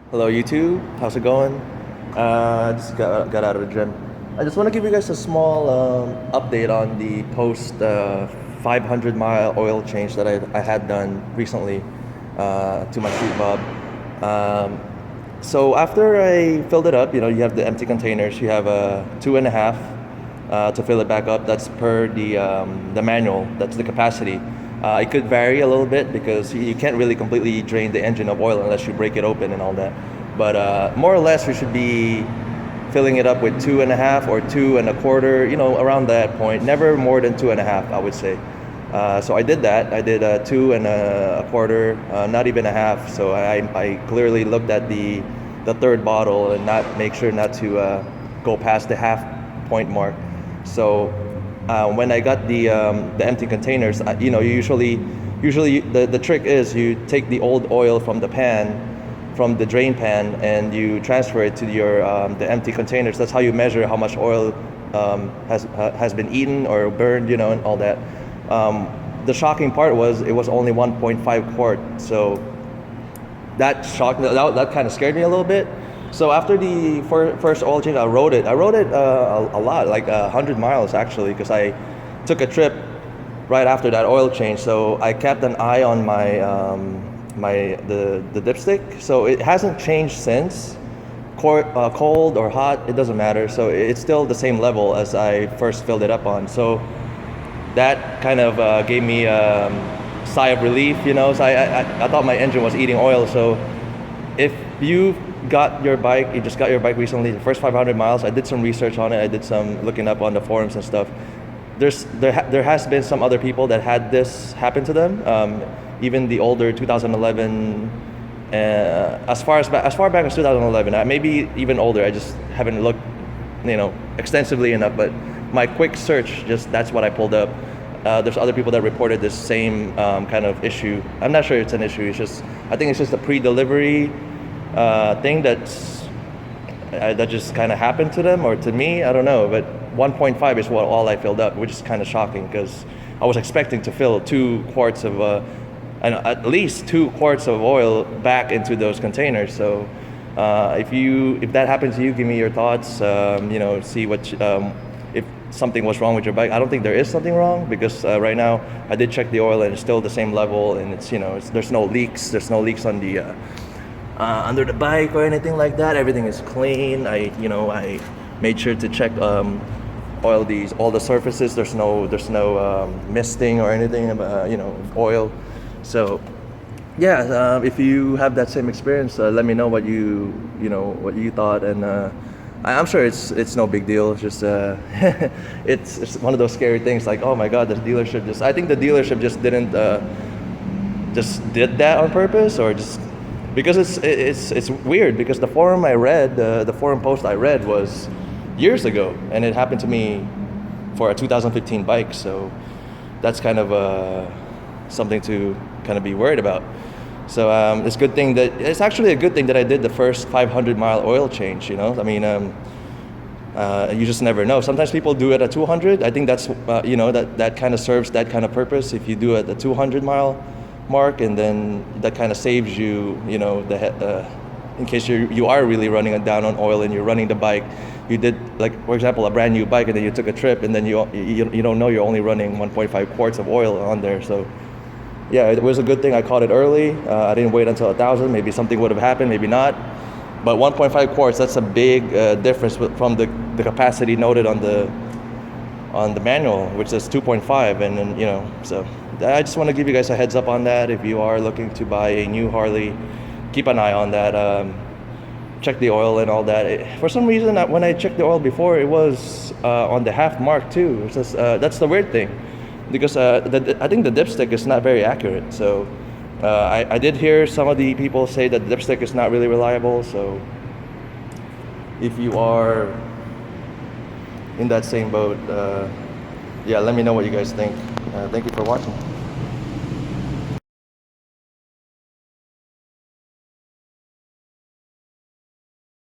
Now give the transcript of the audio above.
Hello YouTube, how's it going? Just got out of the gym. I just want to give you guys a small update on the post 500 mile oil change that I had done recently to my street bob. So after I filled it up, you have the empty containers. You have a 2.5 to fill it back up. That's per the manual. That's the capacity. It could vary a little bit because you can't really completely drain the engine of oil unless you break it open and all that. But more or less, we should be filling it up with 2.5 or 2.25. Around that point. Never more than 2.5, I would say. So I did that. I did 2.25, not even a half. So I clearly looked at the third bottle and make sure not to go past the half point mark. So when I got the empty containers, you usually the trick is you take the old oil from the drain pan, and you transfer it to your the empty containers. That's how you measure how much oil has been eaten or burned, and all that. The shocking part was it was only 1.5 quart, so that kind of scared me a little bit. So after the first oil change, I rode it a lot, like 100 miles actually, because I took a trip right after that oil change. So I kept an eye on my the dipstick. So it hasn't changed since. Cold or hot, it doesn't matter. So it's still the same level as I first filled it up on. So that kind of gave me a sigh of relief, So I thought my engine was eating oil. So if you just got your bike recently, the first 500 miles, I did some research on it. I did some looking up on the forums and stuff. There has been some other people that had this happen to them. Even the older 2011, as far back as 2011, maybe even older. I just haven't looked, extensively enough. But my quick search, that's what I pulled up. There's other people that reported this same kind of issue. I'm not sure it's an issue. I think it's just a pre-delivery thing that just kind of happened to them or to me. I don't know. But 1.5 is all I filled up, which is kind of shocking because I was expecting to fill 2 quarts of at least 2 quarts of oil back into those containers. So if that happened to you, give me your thoughts. See what if something was wrong with your bike. I don't think there is something wrong because right now I did check the oil and it's still the same level, and there's no leaks. There's no leaks on the under the bike or anything like that. Everything is clean. I made sure to check all the surfaces. There's no misting or anything about oil. So yeah, if you have that same experience, let me know what you thought, and I'm sure it's no big deal. It's just it's one of those scary things. Like, oh my God, I think the dealership just didn't just did that on purpose, or just because it's weird because the forum I read, the forum post I read was years ago, and it happened to me for a 2015 bike. So that's kind of something to kind of be worried about. So it's actually a good thing that I did the first 500 mile oil change. I mean, you just never know. Sometimes people do it at 200. I think that's that kind of serves that kind of purpose. If you do it at the 200 mile mark, and then that kind of saves you, in case you are really running down on oil and you're running the bike. You did, like, for example, a brand new bike, and then you took a trip, and then you don't know you're only running 1.5 quarts of oil on there. So yeah, it was a good thing I caught it early. I didn't wait until 1,000. Maybe something would have happened, maybe not. But 1.5 quarts, that's a big difference from the capacity noted on the manual, which is 2.5. And then, so I just want to give you guys a heads up on that. If you are looking to buy a new Harley, keep an eye on that. Check the oil and all that. For some reason, when I checked the oil before, it was on the half mark too. That's the weird thing. Because I think the dipstick is not very accurate. So I did hear some of the people say that the dipstick is not really reliable. So if you are in that same boat, let me know what you guys think. Thank you for watching.